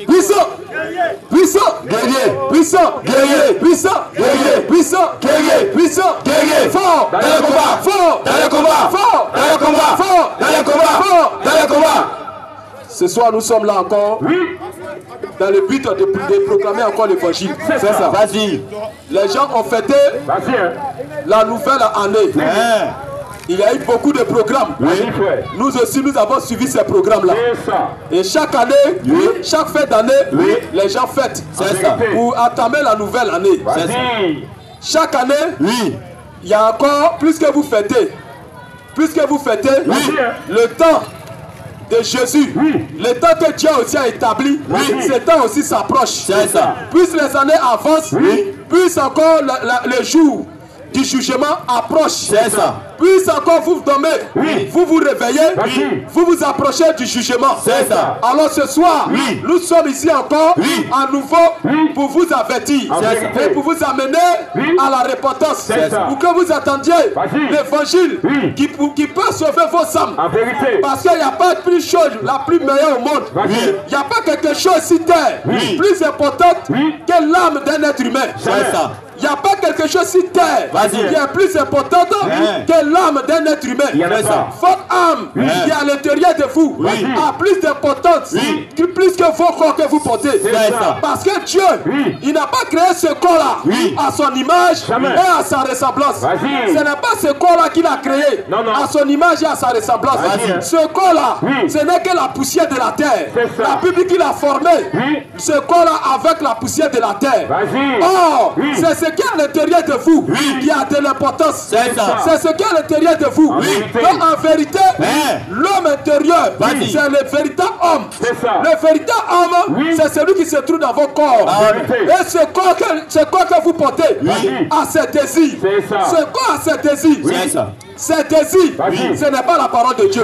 Puissant, puissant, guerrier, puissant, guerrier, puissant, guerrier, puissant, guerrier, puissant, guerrier, fort dans le combat, fort dans le combat, fort dans le combat, fort dans le combat, fort dans le combat. Ce soir, nous sommes là encore dans le but de proclamer encore l'évangile. C'est ça. Vas-y. Les gens ont fêté la nouvelle année. Il y a eu beaucoup de programmes. Nous aussi, nous avons suivi ces programmes-là. Et chaque année, chaque fête d'année, les gens fêtent. Pour entamer la nouvelle année. Chaque année, il y a encore, plus que vous fêtez, le temps de Jésus, le temps que Dieu aussi a établi, ce temps aussi s'approche. Plus les années avancent, plus encore le jour du jugement approche. Puis encore vous dormez, vous vous réveillez, vous vous approchez du jugement. Alors ce soir, nous sommes ici encore à nouveau pour vous avertir et pour vous amener à la repentance. Pour que vous attendiez l'évangile qui peut sauver vos âmes. Parce qu'il n'y a pas de chose la plus meilleure au monde. Il n'y a pas quelque chose sur terre plus importante que l'âme d'un être humain. Il n'y a pas quelque chose sur terre qui est plus importante que l'âme d'un être humain. Votre âme qui est à l'intérieur de vous a plus d'importance plus que vos corps que vous portez. Parce que Dieu, il n'a pas créé ce corps-là à son image et à sa ressemblance. Ce n'est pas ce corps-là qu'il a créé à son image et à sa ressemblance. Ce corps-là, ce n'est que la poussière de la terre. La Bible qu'il a formé ce corps-là avec la poussière de la terre. Or, c'est ce qui est à l'intérieur de vous qui a de l'importance. C'est ce qui est à l'intérieur de vous. Donc en vérité, l'homme intérieur, c'est le véritable homme. Le véritable homme, c'est celui qui se trouve dans vos corps. Et ce corps que vous portez a ses désirs. Ce corps a ses désirs. Ces désirs, ce n'est pas la parole de Dieu.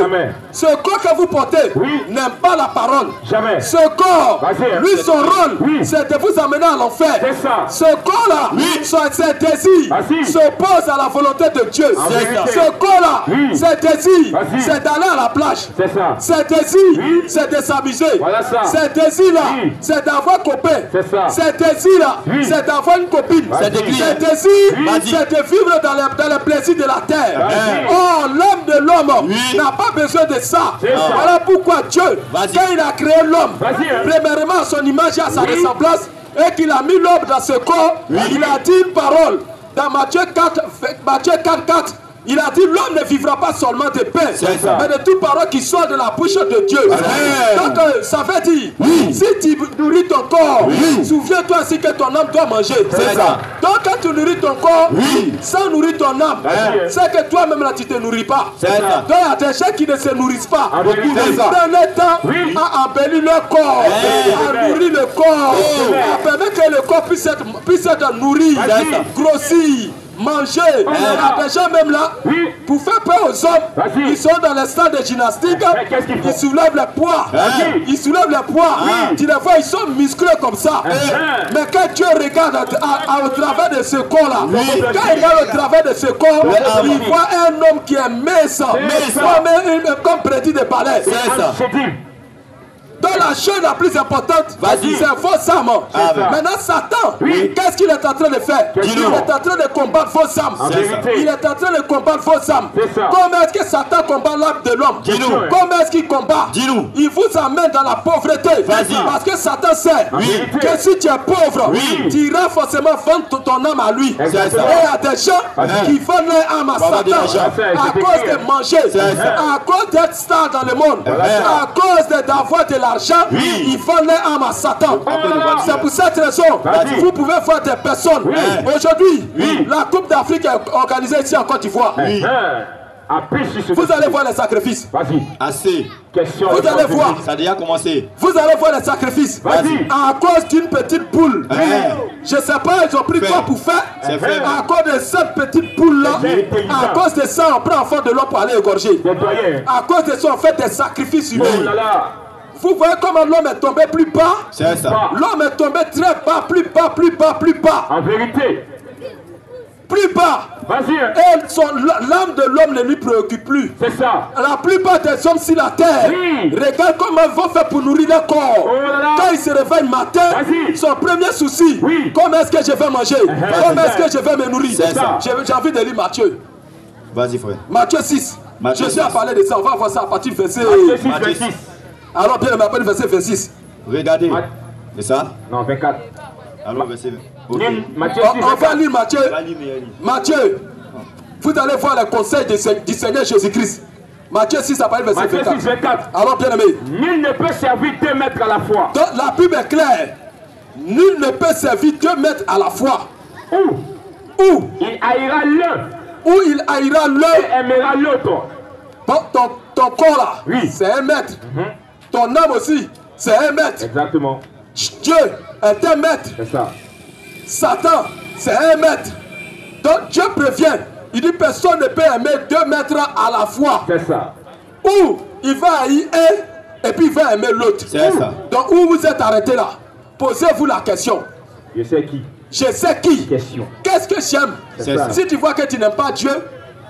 Ce corps que vous portez n'aime pas la parole. Ce corps, lui, son rôle, c'est de vous amener à l'enfer. Ce corps-là, ses désirs s'opposent à la volonté de Dieu. Ce corps-là, ses désirs, c'est d'aller à la plage. Ses désirs, c'est de s'amuser. Ses désirs-là, c'est d'avoir copain. Ses désirs-là, c'est d'avoir une copine. Ses désirs, c'est de vivre dans le plaisir de la terre. Oh, l'homme de l'homme n'a pas besoin de ça. Voilà pourquoi Dieu, quand il a créé l'homme, premièrement à son image et à sa ressemblance, et qu'il a mis l'homme dans ce corps, il a dit une parole dans Matthieu 4, 4. Il a dit l'homme ne vivra pas seulement de pain, mais de toute parole qui sort de la bouche de Dieu. Donc ça veut dire, si tu nourris ton corps, souviens-toi aussi que ton âme doit manger. Donc quand tu nourris ton corps, sans nourrir ton âme, c'est que toi-même là tu ne te nourris pas. Donc il y a des gens qui ne se nourrissent pas. Ils prennent le temps à embellir leur corps, à nourrir le corps, à permettre que le corps puisse être nourri, grossir, manger. Il y a des gens même là, pour faire peur aux hommes, ils sont dans les stades de gymnastique, ils soulèvent les poids. Ils soulèvent les poids. Tu les vois, ils sont musclés comme ça. Mais quand Dieu regarde au travers de ce corps-là, quand il regarde au travers de ce corps, il voit un homme qui est mince, comme prédit de palais. Donc la chose la plus importante, c'est vos âmes. Maintenant Satan, qu'est-ce qu'il est en train de faire? Il est en train de combattre vos âmes. Il est en train de combattre vos âmes. Comment est-ce que Satan combat l'âme de l'homme? Comment est-ce qu'il combat? Il vous amène dans la pauvreté. Parce que Satan sait que si tu es pauvre, tu iras forcément vendre ton âme à lui. Et il y a des gens qui vendent leur âme à Satan à cause de manger, à cause d'être star dans le monde, à cause d'avoir de l'argent. Ils vendent leur âme à Satan. C'est pour cette raison vous pouvez voir des personnes. Aujourd'hui, la Coupe d'Afrique est organisée ici en Côte d'Ivoire. Vous allez voir les sacrifices. Assez. Vous allez voir. Ça a déjà commencé. Vous allez voir les sacrifices. À cause d'une petite poule. Je ne sais pas, ils ont pris quoi pour faire. À cause de cette petite poule-là, à cause de ça, on prend enfant de l'homme pour aller égorger. À cause de ça, on fait des sacrifices humains. Vous voyez comment l'homme est tombé plus bas? C'est ça. L'homme est tombé très bas, plus bas, plus bas, plus bas. En vérité. plus bas. Vas-y. Et l'âme de l'homme ne lui préoccupe plus. C'est ça. La plupart des hommes sur la terre, regarde comment ils vont faire pour nourrir leur corps. Quand ils se réveillent le matin, son premier souci, comment est-ce que je vais manger? Comment est-ce que je vais me nourrir? J'ai envie de lire Matthieu. Vas-y, frère. Matthieu 6. Je suis à parler de ça. On va voir ça à partir du verset. Matthieu 6. Alors, bien, on m'appelle verset 26. Regardez. C'est ça? Non, 24. Alors, verset. Ok. On va lire Matthieu. Matthieu. Vous allez voir le conseil du Seigneur Jésus-Christ. Matthieu 6, à partir du verset 24. 6, 24. Alors, bien aimé. Nul ne peut servir 2 maîtres à la fois. Donc, la Bible est claire. Nul ne peut servir 2 maîtres à la fois. Où il haïra l'un. Où il haïra l'un. Et aimera l'autre. Ton corps là, c'est 1 maître. Ton âme aussi, c'est 1 maître. Exactement. Dieu est 1 maître. C'est ça. Satan, c'est 1 maître. Donc Dieu prévient. Il dit personne ne peut aimer 2 maîtres à la fois. C'est ça. Ou il va haïr un et puis il va aimer l'autre. C'est ça. Donc où vous êtes arrêté là? Posez-vous la question. Je sais qui. Je sais qui. Question. Qu'est-ce que j'aime? Si tu vois que tu n'aimes pas Dieu,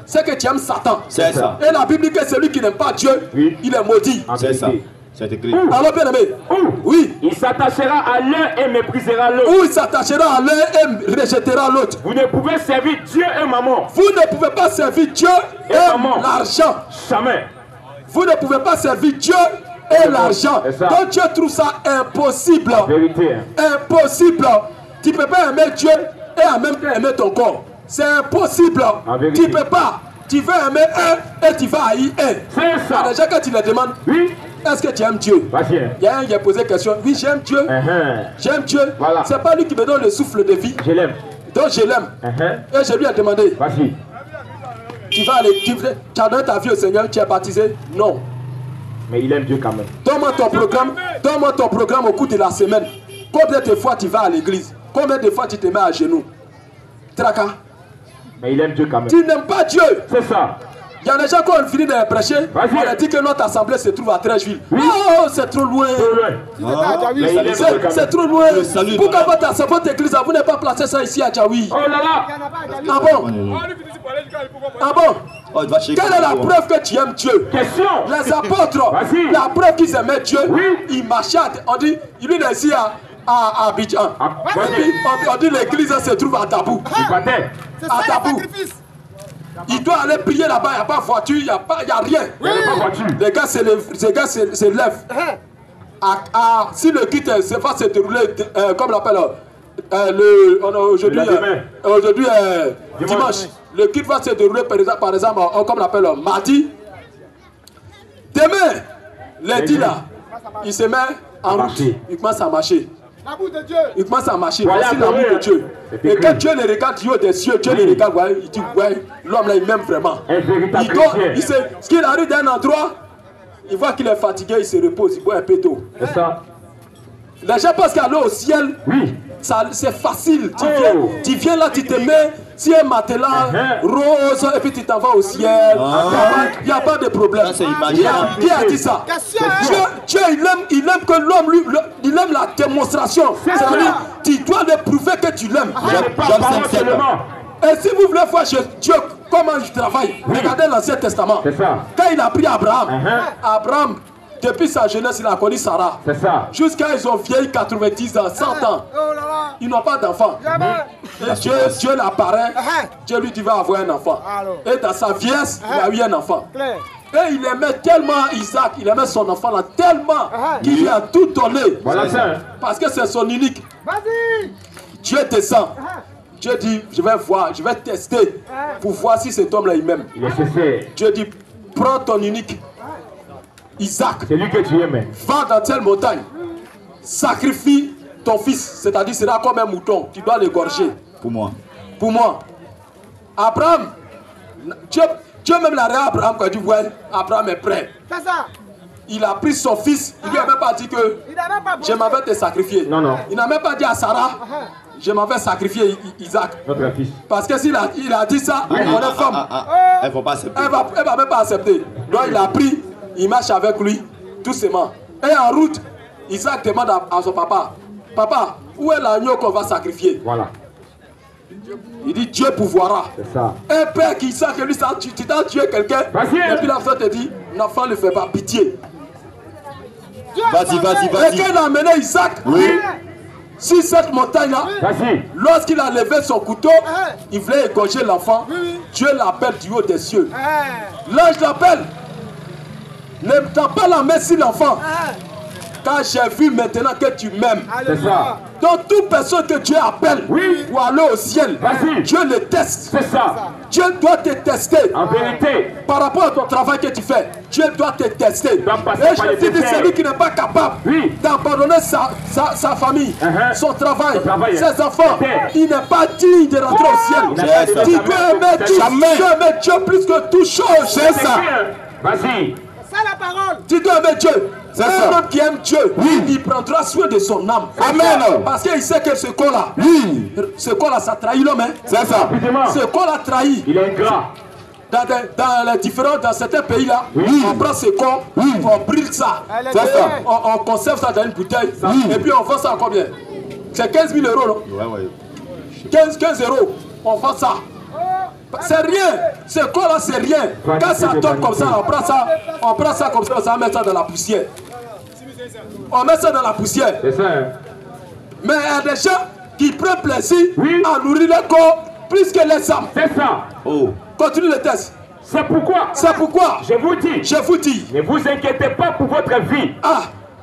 c'est que tu aimes Satan. C'est ça. Et la Bible dit que celui qui n'aime pas Dieu, il est maudit. C'est ça. C'est écrit. Alors bien aimé. Oui. Il s'attachera à l'un et méprisera l'autre. Ou il s'attachera à l'un et rejettera l'autre. Vous ne pouvez servir Dieu et maman. Vous ne pouvez pas servir Dieu et l'argent. Jamais. Vous ne pouvez pas servir Dieu et l'argent. Donc Dieu trouve ça impossible. Vérité. Impossible. Tu ne peux pas aimer Dieu et en même temps aimer ton corps. C'est impossible. Tu ne peux pas. Tu veux aimer un et tu vas haïr un. C'est ça. Déjà quand tu le demandes, est-ce que tu aimes Dieu? Il y a un qui a posé la question. Oui, j'aime Dieu. J'aime Dieu. Voilà. C'est pas lui qui me donne le souffle de vie. Je l'aime. Donc je l'aime. Et je lui ai demandé. Vas-y. Tu vas aller, tu as donné ta vie au Seigneur, tu es baptisé? Non. Mais il aime Dieu quand même. Donne-moi ton programme au cours de la semaine. Combien de fois tu vas à l'église? Combien de fois tu te mets à genoux? Traka. Mais il aime Dieu quand même. Tu n'aimes pas Dieu. C'est ça. Il y a des gens qui ont fini de prêcher. On a dit que notre assemblée se trouve à Trècheville. Oh, c'est trop loin. C'est trop loin. Pourquoi votre église, vous n'avez pas placé ça ici à Djaoui? Oh là là. Ah bon? Ah bon? Quelle est la preuve que tu aimes Dieu? Question. Les apôtres, la preuve qu'ils aimaient Dieu, ils marchaient. On dit, il est ici à Abidjan. On dit l'église se trouve à Tabou. À Tabou. Il doit aller prier là-bas, il n'y a pas de voiture, il n'y a rien. Les gars se lèvent. Si le culte va se dérouler, comme on l'appelle, aujourd'hui dimanche, le culte va se dérouler par exemple, comme on l'appelle mardi. Demain, lundi là, il se met en route, il commence à marcher. L'amour de Dieu. Il commence à marcher. Voici l'amour de Dieu. Et quand Dieu le regarde du haut des cieux, Dieu le regarde, ouais, il dit, ouais, l'homme là, il m'aime vraiment. Ce qu'il arrive d'un endroit, il voit qu'il est fatigué, il se repose, il boit un peu d'eau. C'est ça. Les gens pensent qu'aller au ciel, c'est facile. Tu viens là, tu te mets sur un matelas rose et puis tu t'en vas au ciel. Il n'y a pas de problème. Qui a dit ça? Dieu, il aime que l'homme, il aime la démonstration. C'est-à-dire, tu dois le prouver que tu l'aimes. Et si vous voulez voir chez Dieu comment il travaille, regardez l'Ancien Testament. Quand il a pris Abraham, Abraham, depuis sa jeunesse, il a connu Sarah. C'est ça. Jusqu'à ils ont vieilli 90 ans, 100 ans. Ils n'ont pas d'enfant. Et Dieu l'apparaît. Dieu lui dit va avoir un enfant. Et dans sa vieillesse, il a eu un enfant. Et il aimait tellement Isaac, il aimait son enfant là tellement qu'il lui a tout donné. Parce que c'est son unique. Dieu descend. Dieu dit, je vais voir, je vais tester pour voir si cet homme là il m'aime. Dieu dit, prends ton unique. Isaac, c'est lui que tu aimes. Va dans telle montagne, sacrifie ton fils, c'est-à-dire sera comme un mouton, tu dois l'égorger. Pour moi. Pour moi. Abraham, Dieu même l'a dit à Abraham quand il dit ouais, Abraham est prêt. C'est ça. Il a pris son fils, il lui a même pas dit que je m'en vais te sacrifier. Non, non. Il n'a même pas dit à Sarah, je m'en vais sacrifier Isaac. Notre fils. Parce que s'il a dit ça, mon femme, elle va pas accepter. Elle va même pas accepter. Donc il a pris. Il marche avec lui, doucement. Et en route, Isaac demande à son papa, papa, où est l'agneau qu'on va sacrifier? Voilà. Il dit Dieu pourvoira. C'est ça. Un père qui sait que lui, tu dois tuer quelqu'un. Et puis l'enfant te dit, l'enfant ne fait pas pitié. Vas-y, vas-y, Et vas-y. quand il a amené Isaac sur cette montagne-là, lorsqu'il a levé son couteau, il voulait égorger l'enfant. Dieu l'appelle du haut des cieux. L'ange l'appelle. Ne tends pas la main sur l'enfant. Car j'ai vu maintenant que tu m'aimes. C'est ça. Donc toute personne que Dieu appelle pour aller au ciel, Dieu le teste. C'est ça. Dieu doit te tester. En vérité. Par rapport à ton travail que tu fais, Dieu doit te tester. Et je dis celui qui n'est pas capable d'abandonner sa famille, son travail, ses enfants, il n'est pas digne de rentrer au ciel. Tu dois aimer Dieu plus que toute chose. C'est ça. Vas-y. La parole. Tu dois aimer Dieu. Un homme qui aime Dieu, il prendra soin de son âme. Amen. Parce qu'il sait que ce corps-là, ça trahit l'homme. C'est ça. Ce corps-là trahi. Il est ingrat. Dans certains pays-là, on prend ce corps, on brûle ça. On conserve ça dans une bouteille. Et puis on vend ça à combien? C'est 15 000 euros, non? Ouais. 15 euros, on vend ça. C'est rien, ce corps-là c'est rien. Quand ça tombe comme ça, on prend ça comme ça, on met ça dans la poussière. On met ça dans la poussière. C'est ça. Mais il y a des gens qui prennent plaisir à nourrir le corps plus que les âmes. C'est ça. Oh. Continue le test. C'est pourquoi. Je vous dis. Ne vous inquiétez pas pour votre vie.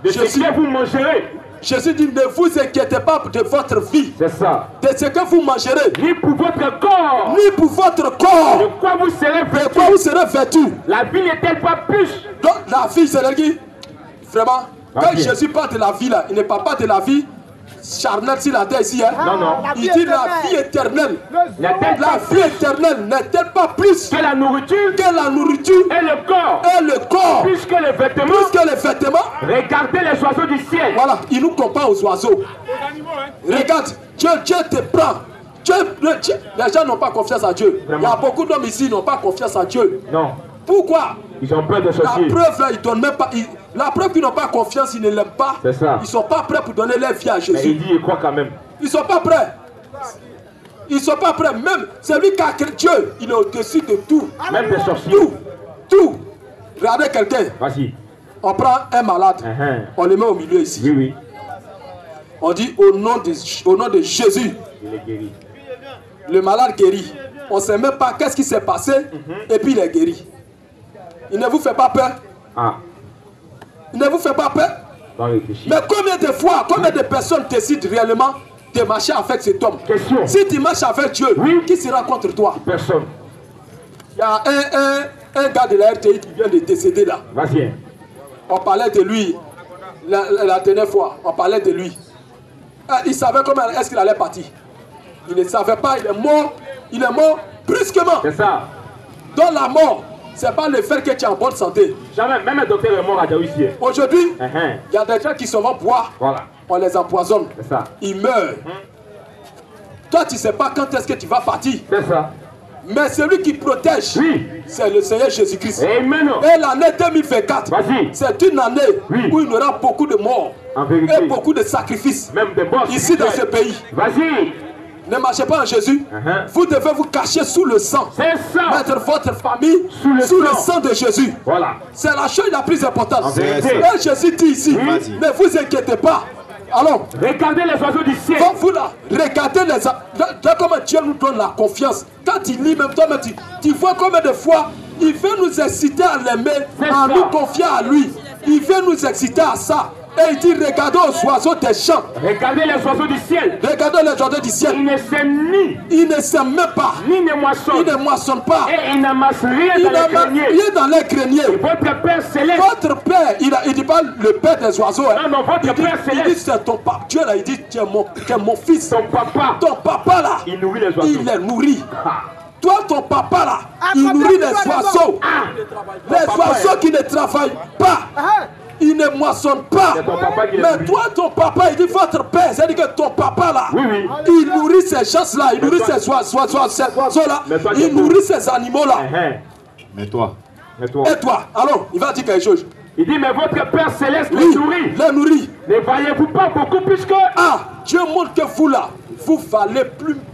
De ce que vous mangerez. Jésus dit, ne vous inquiétez pas de votre vie. C'est ça. De ce que vous mangerez. Ni pour votre corps. Ni pour votre corps. De quoi vous serez vêtu. De quoi vous serez vêtu. La vie n'est-elle pas plus. Donc la vie, c'est qui? Vraiment, quand Jésus parle de la vie là, il ne parle pas de la vie charnelle sur la terre ici. Non. Il dit la vie éternelle. La vie éternelle n'est-elle pas plus que la nourriture. Et le corps. Plus que les vêtements. Regardez les oiseaux du ciel. Voilà, il nous compare aux oiseaux. Regarde, Dieu te prend. Les gens n'ont pas confiance à Dieu. Il y a beaucoup d'hommes ici qui n'ont pas confiance à Dieu. Non. Pourquoi? Ils ont peur de sortir. La preuve là, ils donnent même pas. La preuve qu'ils n'ont pas confiance, ils ne l'aiment pas. C'est ça. Ils ne sont pas prêts pour donner leur vie à Jésus. Mais il dit, il croit quand même. Ils ne sont pas prêts. Ils ne sont pas prêts. Même celui qui a créé Dieu, il est au-dessus de tout. Même des sorciers. Tout. Regardez quelqu'un. Vas-y. On prend un malade. On le met au milieu ici. Oui. On dit au nom de Jésus. Il est guéri. Le malade guérit. On ne sait même pas qu'est-ce qui s'est passé. Et puis il est guéri. Il ne vous fait pas peur. Il ne vous fait pas peur. Mais combien de fois, combien de personnes décident réellement de marcher avec cet homme? Si tu marches avec Dieu, qui sera contre toi? Personne. Il y a un gars de la RTI qui vient de décéder là. Vas-y. On parlait de lui la dernière fois. On parlait de lui. Il savait comment est-ce qu'il allait partir. Il ne savait pas, il est mort brusquement. C'est ça. Dans la mort, ce n'est pas le fait que tu es en bonne santé. Jamais, même un docteur est mort à Daouissier. Aujourd'hui, il y a des gens qui se vont boire, on les empoisonne. C'est ça. Ils meurent. Toi, tu ne sais pas quand est-ce que tu vas partir. C'est ça. Mais celui qui protège, c'est le Seigneur Jésus-Christ. Amen. Et l'année 2024, c'est une année où il y aura beaucoup de morts et beaucoup de sacrifices. Même des morts ici dans ce pays. Vas-y. Ne marchez pas en Jésus. Vous devez vous cacher sous le sang. C'est ça. Mettre votre famille sous le sang de Jésus. Voilà. C'est la chose la plus importante. Et Jésus dit ici, ne vous inquiétez pas. Alors, regardez les oiseaux du ciel. Vous là, regardez les oiseaux. Comment Dieu nous donne la confiance. Quand il lit, même toi, tu vois combien de fois il veut nous exciter à l'aimer, à nous confier à lui. Il veut nous exciter à ça. Et il dit, regardez aux oiseaux des champs. Regardez les oiseaux du ciel. Regardez les oiseaux du ciel. Ils ne sèment ni. Ils ne sèment même pas. Ni ne moissonnent. Ils ne moissonnent pas. Et ils n'amassent rien dans les greniers. Rien dans les greniers. Votre Père céleste. Votre Père, il ne dit pas le Père des oiseaux. Non, votre Père céleste. Il dit, c'est ton papa. Dieu là, il dit, tu es mon fils. Ton papa. Ton papa là. Il nourrit les oiseaux. Il les nourrit. Toi, ton papa là, il nourrit les oiseaux. Les oiseaux qui ne travaillent pas. Il ne moissonne pas. Mais toi, ton papa, il dit votre père. C'est-à-dire que ton papa là, il nourrit ces gens-là, il nourrit ces oiseaux-là, il nourrit ces animaux-là. Mais toi. Et toi, alors, il va dire quelque chose. Il dit, mais votre Père céleste les nourrit. Les nourrit. Ne voyez-vous pas beaucoup plus que... Dieu montre que vous là, vous valez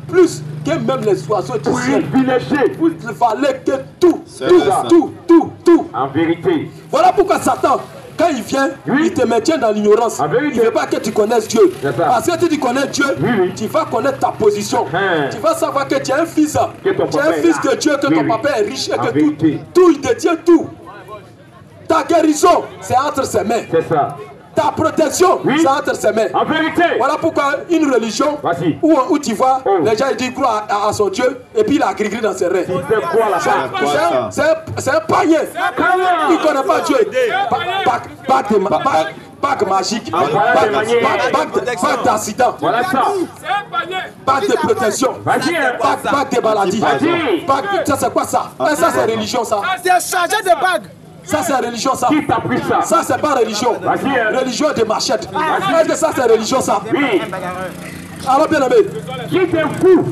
plus que même les oiseaux du ciel. Privilégié. Vous ne valez que tout. ça. Tout. En vérité. Voilà pourquoi Satan, quand il vient, il te maintient dans l'ignorance. Il ne veut pas que tu connaisses Dieu. Parce que si tu connais Dieu, tu vas connaître ta position. Tu vas savoir que tu es un fils. Tu es un fils de Dieu, que ton papa est riche et que tout, il détient tout. Ta guérison, c'est entre ses mains. C'est ça. Ta protection, c'est entre ses mains. En vérité. Voilà pourquoi une religion où tu vois, les gens ils disent croient à son Dieu et puis il a gris dans ses reins. C'est un païen. Il ne connaît pas Dieu. Bague magique, bague d'accident, bague de protection, bague de maladie. Ça c'est quoi ça? Ça c'est religion ça. C'est chargé de bagues. Ça c'est religion ça. Qui t'a pris ça? Ça c'est pas religion. Religion de machette. Est-ce que ça c'est religion ça? Oui. Alors bien aimé. Qui te fout?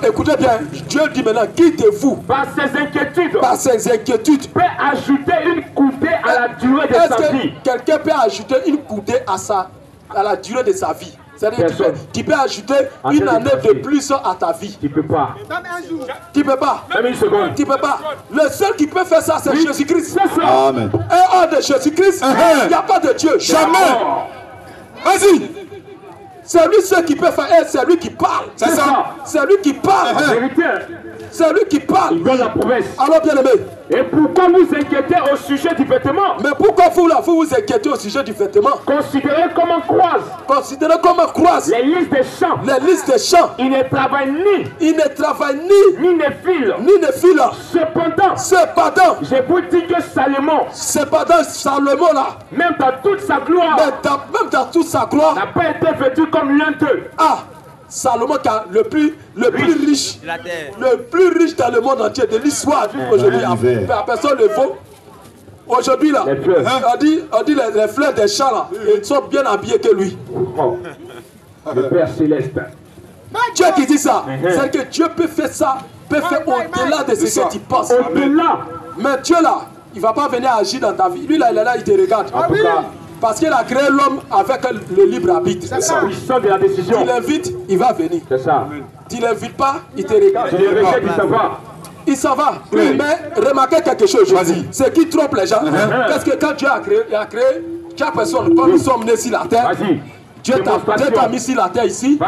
Écoutez bien, Dieu dit maintenant, qui te fout? Par ses inquiétudes. Par ses inquiétudes. Peut ajouter une coudée à la durée de sa vie. Est-ce que quelqu'un peut ajouter une coudée à la durée de sa vie? C'est-à-dire tu peux ajouter une année de plus à ta vie. Tu peux pas. Tu peux pas. Même une seconde. Tu peux pas. Le seul qui peut faire ça, c'est Jésus-Christ. C'est ça. Amen. Et hors de Jésus-Christ, il n'y a pas de Dieu. Jamais. Vas-y. C'est lui seul qui peut faire, c'est lui qui parle. C'est ça. C'est lui qui parle. C'est lui qui parle. Il donne la promesse. Alors bien aimé. Et pourquoi vous inquiétez au sujet du vêtement? Mais pourquoi vous vous inquiétez au sujet du vêtement? Considérez comme on croise. Considérez comme on croise. Les listes des champs. Les listes des champs. Il ne travaille ni. Il ne travaille ni ne file. Ni ne file. Cependant. Je vous dis que Salomon. Salomon là. Même dans toute sa gloire. Même dans toute sa gloire. N'a pas été vêtu comme l'un d'eux. Ah. Salomon qui est le plus riche dans le monde entier de l'histoire aujourd'hui. Personne ne le vaut. Aujourd'hui là, on dit les fleurs des champs là, ils sont bien habillés que lui. Le Père Céleste. Dieu qui dit ça, c'est que Dieu peut faire ça, peut faire au-delà de ce que tu penses. Au-delà. Mais Dieu là, il ne va pas venir agir dans ta vie. Lui là, il est là, il te regarde. En tout cas. Parce qu'il a créé l'homme avec le libre arbitre. C'est ça. Il sort de la décision. Tu l'invites, il va venir. C'est ça. Tu ne l'invites pas, il te regarde. Il s'en va. Oui. Mais remarquez quelque chose. Ce qui trompe les gens, parce que quand Dieu a créé chaque personne, quand nous sommes nés sur la terre, Dieu t'a mis sur la terre ici.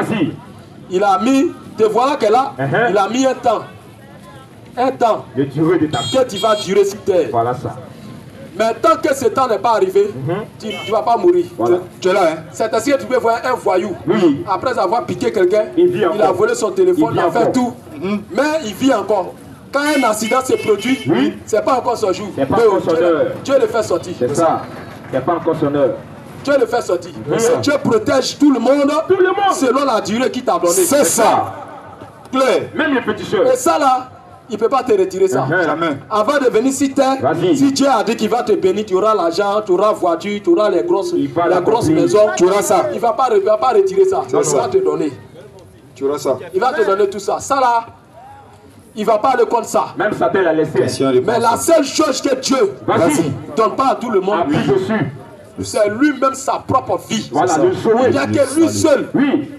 Il a mis, te voilà qu'elle a, il a mis un temps. De durée de ta vie. Que tu vas durer sur terre. Voilà ça. Mais tant que ce temps n'est pas arrivé, tu ne vas pas mourir. Voilà. Tu es là, hein? C'est ainsi que tu peux voir un voyou. Après avoir piqué quelqu'un, il a volé son téléphone, il a fait tout. Mais il vit encore. Quand un accident se produit, c'est pas encore son jour. C'est pas encore son heure. Dieu le fait sortir. C'est ça. C'est pas encore son heure. Dieu le fait sortir. Et Dieu protège tout le monde selon la durée qu'il t'a donnée. C'est ça. Clair. Même les petits choses. Et ça là, il ne peut pas te retirer ça. Jamais. Avant de venir sur terre, si Dieu a dit qu'il va te bénir, tu auras l'argent, tu auras la voiture, tu auras les grosses maisons, tu auras ça. Il ne va pas retirer ça. Il va te donner. Tu auras ça. Il va te donner tout ça. Ça là, il ne va pas aller contre ça. Même Satan l'a laissé. Mais la seule chose que Dieu ne donne pas à tout le monde, c'est lui-même sa propre vie. Voilà, il n'y a que lui seul.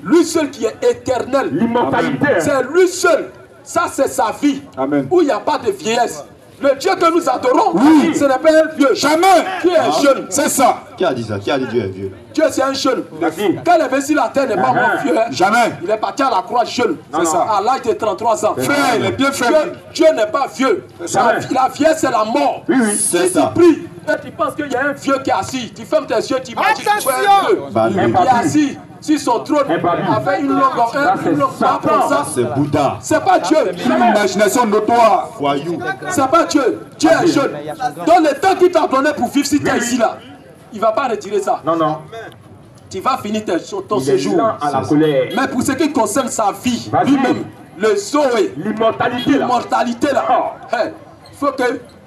Lui seul qui est éternel. L'immortalité. C'est lui seul. Ça, c'est sa vie. Amen. Où il n'y a pas de vieillesse. Le Dieu que nous adorons, ce n'est pas un vieux. Jamais. Qui est jeune. C'est ça. Qui a dit ça? Qui a dit Dieu est vieux? Dieu, c'est un jeune. Quand il est venu sur la terre, il n'est pas mort vieux. Jamais. Il est parti à la croix jeune. C'est ça. À l'âge de 33 ans. Frère, il est bien fait. Dieu n'est pas vieux. La vieillesse, c'est la mort. C'est ça. Tu pries et tu penses qu'il y a un vieux qui est assis. Tu fermes tes yeux, tu imagines que tu vois un vieux. Il est assis sur son trône avec une longue barbe comme ça. C'est Bouddha. C'est pas Dieu. L'imagination de toi, voyou. C'est pas Dieu. Dieu est jeune. Dans le temps qu'il t'a donné pour vivre si tu es ici là, il ne va pas retirer ça. Non. Tu vas finir ton séjour. À la colère. Mais pour ce qui concerne sa vie, lui-même, le Zoé, l'immortalité là,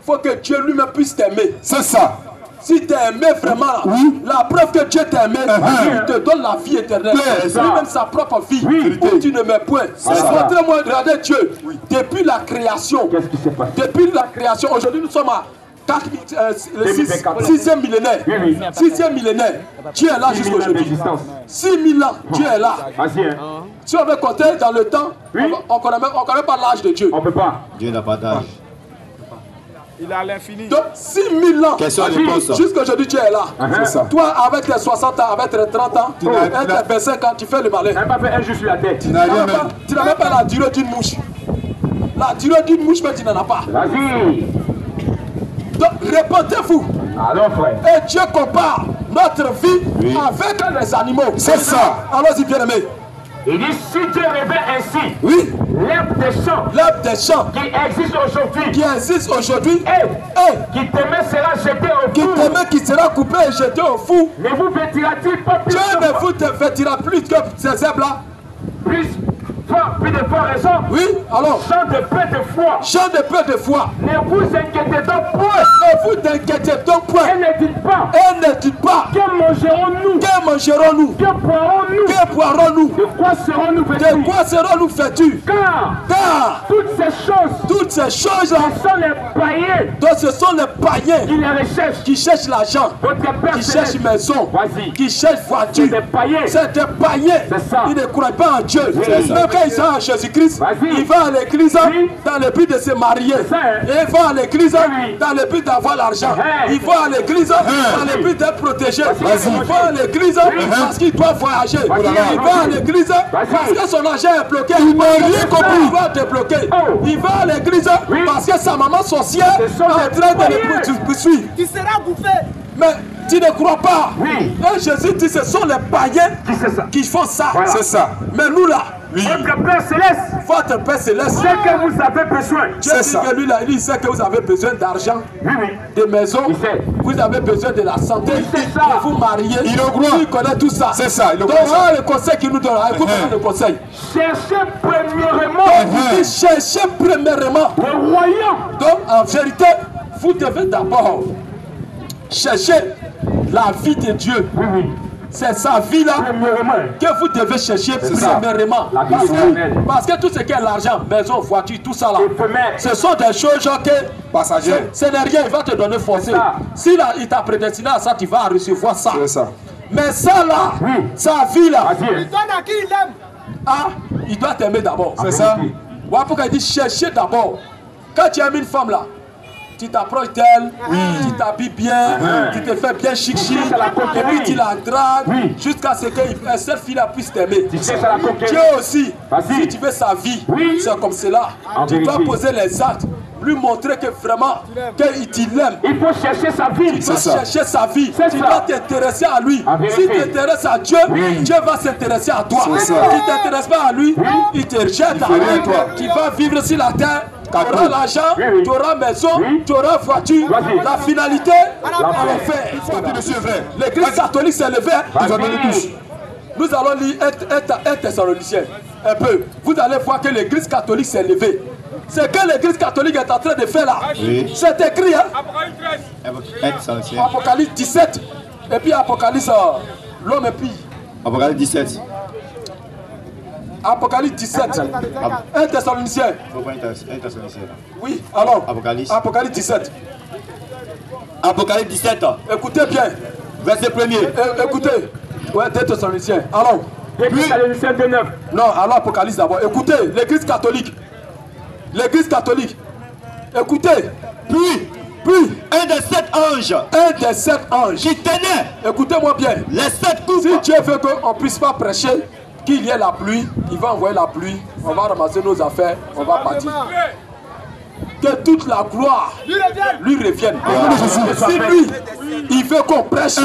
faut que Dieu lui-même puisse t'aimer. C'est ça. Si tu es aimé vraiment, la preuve que Dieu t'a aimé, il te donne la vie éternelle. Lui-même sa propre vie, où tu ne mets point. Montrez-moi, regardez Dieu, depuis la création. Qu'est-ce qui s'est passé? Depuis la création, aujourd'hui nous sommes à le 6e millénaire. 6e millénaire. Dieu est là jusqu'aujourd'hui. 6000 ans, Dieu est là. Si on veut compter dans le temps, on ne connaît pas l'âge de Dieu. On ne peut pas. Dieu n'a pas d'âge. Il est à l'infini. Donc 6000 ans, jusqu'aujourd'hui Dieu est là. Ça. Toi avec tes 60 ans, avec tes 30 ans, avec tes 25 ans, tu fais le malin. Tu n'as pas fait un jus sur la tête. Tu n'as même pas la durée d'une mouche. La durée d'une mouche, mais tu n'en as pas. Vas-y. Donc répondez-vous. Alors frère. Et Dieu compare notre vie avec les animaux. C'est ça. Allons-y bien aimé. Il dit si Dieu révèle ainsi Oui. l'herbe des champs qui existe aujourd'hui et qui t'aimait sera jeté au qui four. t'aimait qui sera coupé et jeté au fou. Ne vous vêtira-t-il pas plus Dieu ne vous vêtira plus que ces herbes-là. plus de fort raison? Oui, alors. Chant de paix de foi. Chant de peu de foi. Ne vous inquiétez donc point. Ne vous inquiétez donc point. Et ne dites pas. Et ne dites pas. Que mangerons-nous? Que mangerons-nous? Que boirons-nous? Que boirons-nous? De quoi serons-nous vêtus? De quoi serons-nous vêtus? Car toutes ces choses-là sont les païens. Donc ce sont les païens qui les recherchent. Qui cherchent l'argent, Votre Père qui céleste. cherchent maison, Vas-y. qui cherchent voiture. C'est des païens. C'est des païens. C'est ça. Ils ne croient pas en Dieu. Oui. Même quand ils sont en Jésus-Christ, Vas-y. ils vont à l'église Oui. dans le but de se marier. C'est ça, hein. Et ils vont à l'église Oui. dans le but d'avoir l'argent. Hey. Ils vont à l'église dans le but d'être protégés. Vas-y. Ils vont à l'église parce qu'ils doivent voyager. Vas-y. Ils vont à l'église parce que son argent est bloqué. Il n'a rien compris. Il va débloquer. Oh. Il va à l'église Oui. parce que sa maman sorcière Ce sont est en des train de païens. le poursuivre. Tu seras bouffé. Mais tu ne crois pas. Oui. Et Jésus dit ce sont les païens Qui c'est ça? qui font ça. Voilà. C'est ça. Mais nous là, Votre Père céleste votre Père céleste, sait que vous avez besoin. Dieu dit que lui là, il sait que vous avez besoin d'argent, Oui. de maison, Il sait. vous avez besoin de la santé, c'est ça. de vous marier. Il le croit. Il connaît tout ça. C'est ça, il le Donc croit. voilà le conseil qu'il nous donne. Écoute le conseil. Cherchez premièrement Il dit cherchez premièrement. le royaume. Donc en vérité, vous devez d'abord chercher la vie de Dieu. Oui. C'est sa vie là Premièrement. que vous devez chercher ça. premièrement. La vie éternelle. Parce que tout ce qui est l'argent, maison, voiture, tout ça là, Éphémère. ce sont des choses genre que Passager. ce n'est rien, il va te donner forcé. ça. Si là, il t'a prédestiné à ça, tu vas recevoir ça. C'est ça. Mais ça là, Oui. sa vie là, Vas-y. Il donne à qui il aime. ah, il doit t'aimer d'abord. C'est ça. Voilà pourquoi il dit chercher d'abord. Quand tu aimes une femme là, tu t'approches d'elle, tu t'habilles bien, tu te fais bien chic, cherches à la conquérir. et puis tu la dragues Oui. jusqu'à ce que cette fille là puisse t'aimer. Tu cherches à la conquérir. Dieu aussi, Vas-y. si tu veux sa vie, Oui. c'est comme cela. En Tu dois vérité. poser les actes, lui montrer que vraiment, qu'il t'aime. Il faut chercher sa vie. Tu dois ça. chercher sa vie, C'est tu ça. dois t'intéresser à lui. En Si vérité. tu t'intéresses à Dieu, Oui. Dieu va s'intéresser à toi. C'est Si ça. tu ne t'intéresses pas à lui, il te rejette. rien, toi. Tu vas vivre sur la terre, tu auras l'argent, Oui, oui. tu auras maison, Oui. tu auras voiture. Vas-y. La finalité, l'enfer. L'église catholique s'est levée. Ils ont donné tous. Nous allons lire 1 Thessaloniciens un peu. Vous allez voir que l'église catholique s'est levée. C'est que l'église catholique est en train de faire là. Oui. C'est écrit, hein? Apocalypse Apocalypse 17. Et puis Apocalypse, l'homme et puis. 17. Apocalypse 17. 1 Thessaloniciens. Oui, alors. Apocalypse. Apocalypse 17. Apocalypse 17. Écoutez bien. Verset 1er. Écoutez. Ouais, 2 Thessaloniciens. Alors. Église Thessaloniciens 2:9. Non, alors Apocalypse d'abord. Écoutez, l'église catholique. L'église catholique. Écoutez. Puis, Un des 7 anges un des 7 anges. qui tenait Écoutez-moi bien. les 7 coupes. Si Dieu veut qu'on ne puisse pas prêcher, qu'il y ait la pluie, il va envoyer la pluie, on va ramasser nos affaires, on va partir. Que toute la gloire lui revienne. Et si lui, il veut qu'on prêche,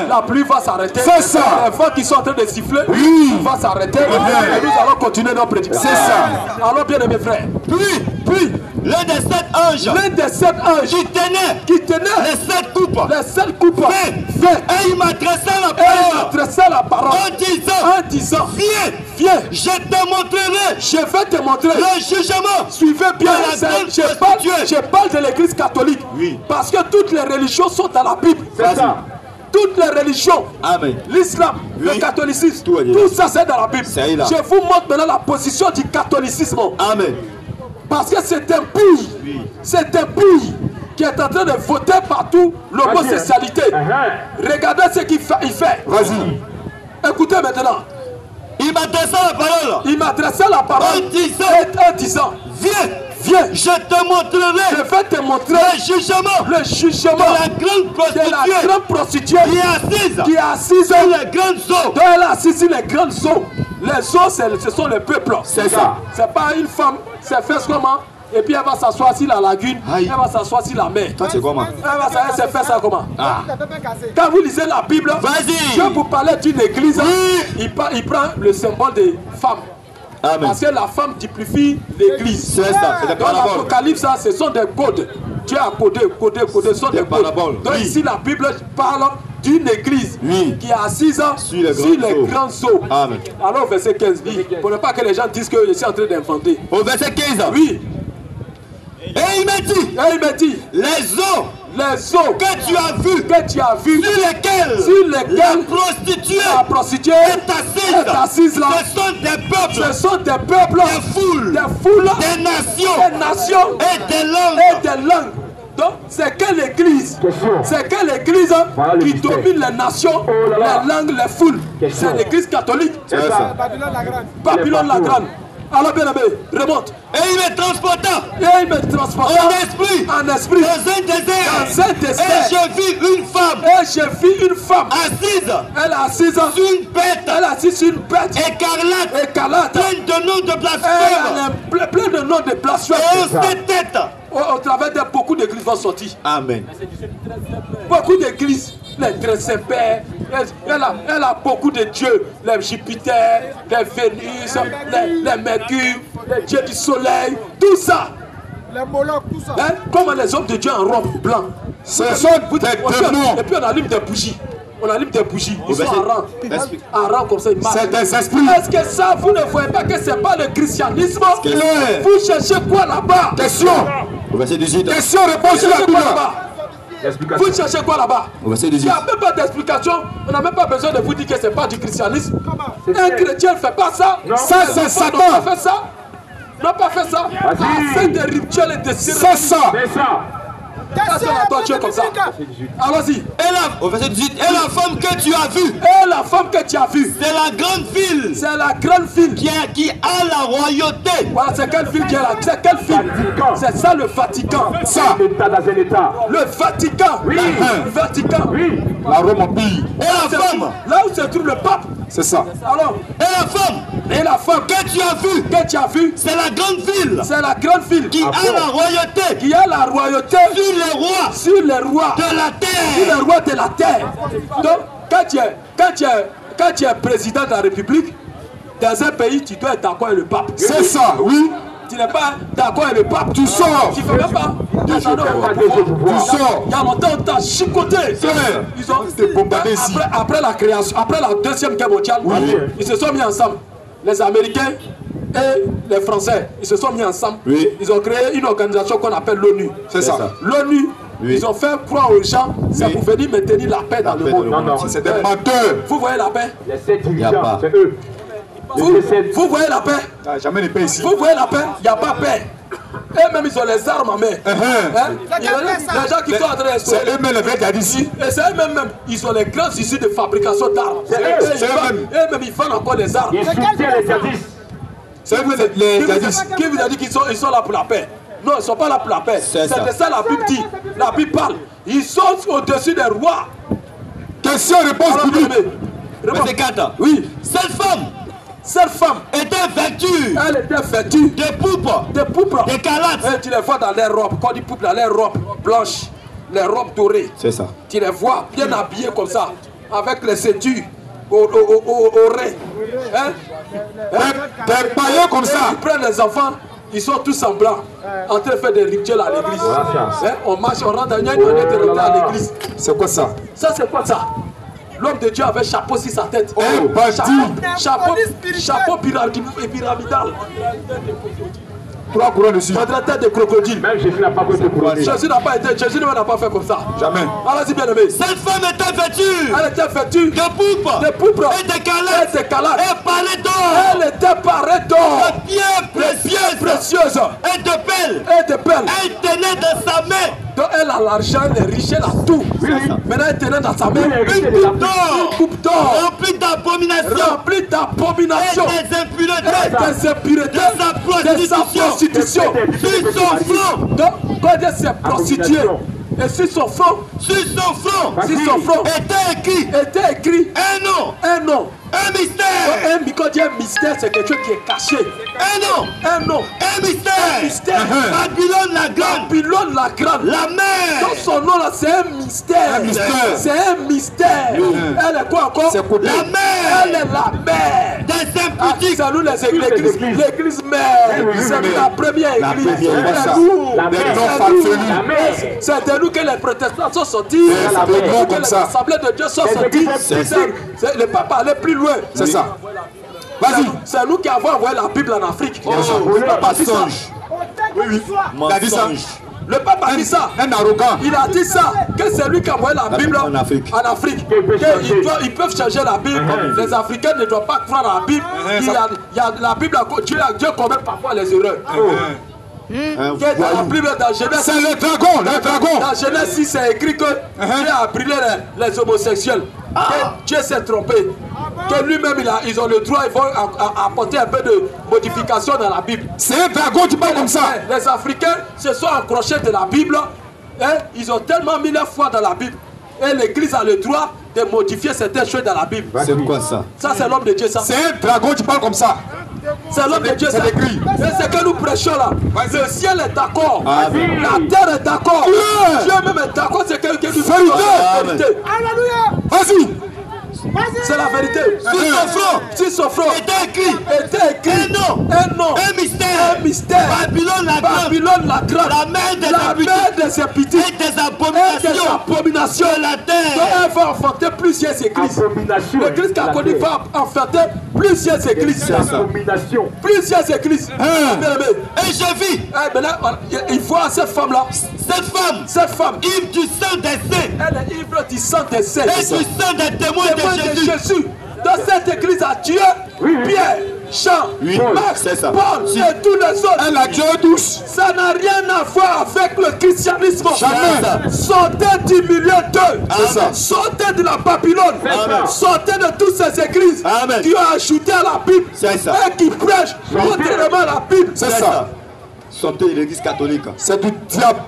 la pluie va s'arrêter. C'est ça. Les vents qui sont en train de siffler, il va s'arrêter. Et nous allons continuer notre prédication. C'est ça. Alors bien aimés frères. Puis, L'un des 7 anges l'un des 7 anges qui tenait qui tenait les 7 coupes. les 7 coupes, Et il m'adressait la et il parole adressait la parole en en disant, viens, je te montrerai je vais te montrer. le jugement. Suivez bien, la grande je parle de l'église catholique. Oui. Parce que toutes les religions sont dans la Bible. C'est ça. Toutes les religions, Amen. l'islam, Oui. le catholicisme, Tout est là. tout ça c'est dans la Bible. C'est là. Je vous montre maintenant la position du catholicisme. Amen. Parce que c'est un pays. Oui. C'est un pays. qui est en train de voter partout l'homosexualité. Regardez ce qu'il fait. Vas-y. Écoutez maintenant. Il m'adressait la parole. Il m'adressait la parole en disant, viens, je te montrerai. Je vais te montrer le jugement de la grande prostituée qui est assise sur les grandes eaux. Donc elle est assise sur les grandes eaux. Les eaux, ce sont les peuples. C'est ça. C'est pas une femme, c'est fait comment? Et puis elle va s'asseoir sur la lagune, elle va s'asseoir sur la mer. Toi, c'est comment? Elle se fait ça comment? Quand vous lisez la Bible, Dieu vous parlait d'une église, il prend le symbole des femmes. Amen. Parce que la femme typifie l'église. C'est ça, c'est des dans paraboles. l'Apocalypse, ce sont des codes. Dieu a codé, ce sont des paraboles. codes. Donc ici, la Bible parle d'une église qui est assise sur les grands eaux. Amen. Alors, verset 15 dit, pour ne pas que les gens disent que je suis en train d'inventer. Au verset 15. Oui. Et il m'a dit, les eaux que tu as vues, sur lesquelles la prostituée est assise là, ce sont des peuples, des foules, des nations et des langues. Donc, c'est quelle église? C'est quelle église qui domine les nations, les langues, les foules? C'est l'église catholique. C'est ça. Babylone la grande. Alors bien aimé, remonte. Et il me transporta en esprit dans un désert. Et je vis une femme assise. Elle est assise sur une bête. Écarlate. Pleine de noms de blasphème. Plein de noms de blasphème. Et on se tête. Au travers de beaucoup d'églises vont sortir. Amen. Beaucoup d'églises. Les très Saint-Père, elle a beaucoup de dieux, les Jupiter, les Vénus, les Mercure, les dieux du soleil, tout ça. Les Moloch, tout ça. Hein? Comme les hommes de Dieu en robe blanc. Ce sont des démons. Et puis on allume des bougies. Ils sont en rang comme ça, ils marchent. C'est des esprits. Est-ce que ça, vous ne voyez pas que c'est pas le christianisme? Vous cherchez quoi là-bas? Question. Au verset 18. Question, réponse sur la Bible. Vous cherchez quoi là-bas? Au verset Il 18. n'y a même pas d'explication. On n'a même pas besoin de vous dire que ce n'est pas du christianisme. Un chrétien ne fait pas ça. Ça, c'est Satan. On n'a pas fait ça. On n'a pas fait ça. C'est des rituels et des cérémonies. C'est ça. C'est ça. Ça, on adore Dieu comme ça. Allons-y. Au verset 18. Et la femme que tu as vue. Et la femme que tu as vue. C'est la grande ville. C'est la grande ville. Qui a la royauté. Voilà, c'est quelle ville qui est là? C'est quelle ville? C'est ça le Vatican. Ça. État dans un état. Le Vatican. Oui. Le Vatican. Oui. La Rome Empire. Et la femme. Là où se trouve le pape. C'est ça. Alors. Et la femme que tu as vue. C'est la grande ville. C'est la grande ville. Qui a la royauté. Qui a la royauté. Sur les rois de la terre. Sur les rois de la terre. Donc, quand tu es président de la République, dans un pays, tu dois être d'accord avec le pape. C'est ça, oui. Tu n'es pas d'accord avec le pape, tu sors. Tu ne fais même pas. Tu sors. Il y a longtemps, on t'a chicoté. Ils ont été bombardés ici. Après la création, après la deuxième guerre mondiale, ils se sont mis ensemble. Les Américains et les Français, ils se sont mis ensemble. Oui. Ils ont créé une organisation qu'on appelle l'ONU. C'est ça. L'ONU, ils ont fait croire aux gens, c'est pour venir maintenir la paix dans le monde. Non. C'est des menteurs. Vous voyez la paix? Les 7 dirigeants, c'est eux. Vous voyez la paix? Jamais de paix ici. Vous voyez la paix? Il n'y a pas paix. Eux-mêmes, ils ont les armes en main. Les gens qui sont en train de c'est eux-mêmes les vrais d'ici. Et c'est eux-mêmes, ils ont les grandes usines de fabrication d'armes. Eux-mêmes, ils vendent encore les armes. Ils soutiennent les jadis. C'est vous les jadis. Qui vous a dit qu'ils sont là pour la paix? Non, ils ne sont pas là pour la paix. C'est de ça la Bible dit. La Bible parle. Ils sont au-dessus des rois. Question, réponse publique. Verset 4. Oui. Cette femme était vêtue. Elle était vêtue de pourpre, d'écarlate. Et tu les vois dans les robes. Quand on dit pourpre, dans les robes blanches, les robes dorées. C'est ça. Tu les vois bien habillés comme ça, avec les ceintures au rein. Des païens comme ça. Ils prennent les enfants, ils sont tous en blanc, en train de faire des rituels à l'église. On marche, on rentre, on est rentré à l'église. C'est quoi ça? Ça, c'est quoi ça? L'homme de Dieu avait chapeau sur sa tête. Chapeau pyramidal. 3 couronnes dessus. Tête de crocodile. Même Jésus n'a pas été couronné. Jésus n'a pas fait comme ça. Jamais. Allez-y, bien aimé. Cette femme était vêtue. Elle était vêtue de pourpre et d'écarlate. Et parée d'or. Elle était parée d'or. De pierres précieuses. Et de perles. Elle tenait dans sa main. Donc elle a l'argent, les richesses, a tout. Maintenant, il tenait dans sa main une coupe d'or remplie d'abominations, et des impuretés, des impuretés, de sa prostitution. Sur son front. Donc, quand Dieu s'est prostitué, et sur son front, était écrit un nom. Un mystère. Quand Dieu un mystère, c'est quelque chose qui est caché. Un nom. Un mystère. Babylone la grande. La mère. Donc son nom là, c'est un mystère. C'est un mystère. Elle est quoi encore? La mère. Elle est la mère. Des impudiques. C'est nous l'église mère. C'est nous la première église. C'est de nous que les protestants sont sortis. Que les assemblées de Dieu sont sortis. Le pape allait plus loin. C'est ça. Vas-y. C'est nous qui avons envoyé la Bible en Afrique. Le pape a dit ça. Oui. Il a dit ça. Le pape a dit ça. Un arrogant. Il a dit ça. Que c'est lui qui a envoyé la Bible en Afrique. Ils peuvent changer la Bible. Les Africains ne doivent pas croire la Bible. Il y a la Bible. Dieu commet parfois les erreurs. Dans la Bible, dans Genèse, c'est le dragon. Dans Genèse 6, c'est écrit que Dieu a brûlé les homosexuels. Dieu s'est trompé. Que lui-même, ils ont le droit, ils vont apporter un peu de modification dans la Bible. C'est un dragon, tu parles comme ça. Les Africains se sont accrochés de la Bible. Ils ont tellement mis leur foi dans la Bible. Et l'Église a le droit de modifier certaines choses dans la Bible. C'est quoi ça? Ça, c'est l'homme de Dieu, ça. C'est un dragon, tu parles comme ça. C'est l'homme de Dieu, c'est écrit. C'est ce que nous prêchons là. Le ciel est d'accord. La terre est d'accord. Dieu même est d'accord. C'est quelque chose de vérité. Alléluia. Vas-y. C'est la vérité. Sur son front. Était écrit. Un nom. Un mystère. Babylone la grande. La mère des impudiques et des abominations de la terre. Donc elle va enfanter plusieurs églises. L'église catholique va enfanter plusieurs églises. Plusieurs églises. Et je vis. Il faut à cette femme là. Cette femme. Ivre du sang des saints. Elle est ivre du sang des saints. Et du sang des témoins de Jésus. Dans cette église a tué Pierre, Jean, Marc, Paul et tous les autres. Elle a tué tous. Ça n'a rien à voir avec le christianisme. Jamais. Sortez du milieu d'eux. Sortez de la Babylone. Sortez de toutes ces églises qui ont ajouté à la Bible et qui prêchent contrairement à la Bible. C'est ça. Sortez de l'église catholique. C'est du diable.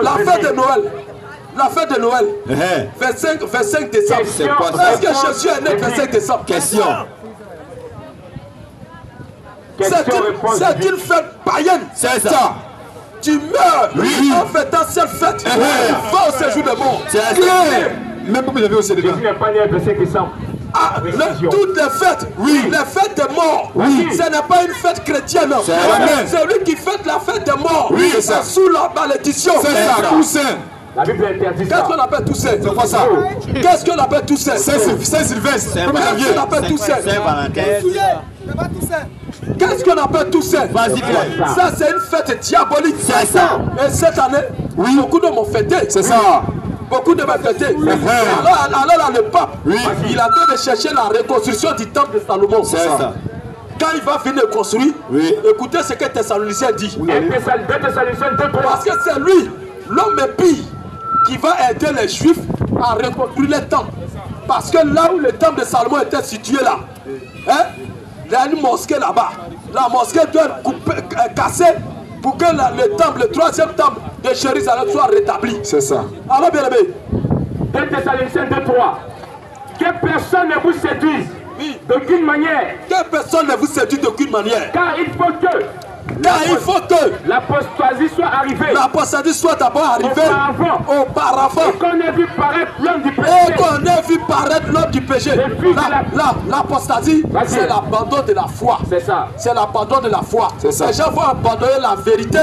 La fête de Noël. La fête de Noël, 25 décembre. C'est quoi ça? Est-ce que Jésus est né le 25 décembre? Question. C'est une fête païenne. C'est ça. Tu meurs en fêtant cette fête. Tu vas au séjour de mort. Même pas j'avais aussi dedans. Jésus n'est pas né le 25 décembre. Toutes les fêtes, les fêtes de mort, ce n'est pas une fête chrétienne. C'est lui qui fête la fête de mort sous la malédiction. C'est ça, Toussaint. La Bible interdit ça. Qu'est-ce qu'on appelle Toussaint? C'est quoi ça? Qu'est-ce qu'on appelle Toussaint? Saint-Sylvestre. Qu'est-ce qu'on appelle Toussaint? Qu'est-ce qu'on appelle Toussaint? Ça, c'est une fête diabolique. C'est ça. Et cette année, beaucoup de m'ont fêté. C'est ça. Beaucoup de m'ont fêté. Alors là, le pape, il a train de chercher la reconstruction du temple de Salomon. C'est ça. Quand il va finir de construire, écoutez ce que Thessaloniciens dit. Parce que c'est lui, l'homme épie, qui va aider les Juifs à reconstruire le temple. Parce que là où le temple de Salomon était situé là, il y a une mosquée là-bas. La mosquée doit être cassée pour que le temple, le troisième temple de Jérusalem soit rétabli. C'est ça. Alors bien aimé. 2 Thessaloniciens 2:3. Que personne ne vous séduise d'aucune manière. Que personne ne vous séduise d'aucune manière. Car il faut que l'apostasie soit arrivée. L'apostasie soit d'abord arrivée auparavant. Et qu'on ait vu paraître l'homme du péché. Et qu'on ait vu paraître l'homme du péché. L'apostasie, c'est l'abandon de la foi. C'est ça. C'est l'abandon de la foi. C'est ça. Les gens vont abandonner la vérité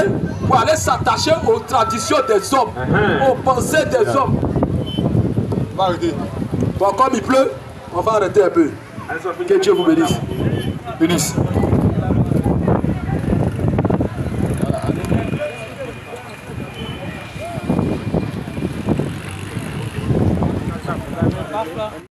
pour aller s'attacher aux traditions des hommes, aux pensées des hommes. On va arrêter. Bon, comme il pleut, on va arrêter un peu. Que Dieu vous bénisse. Bénisse.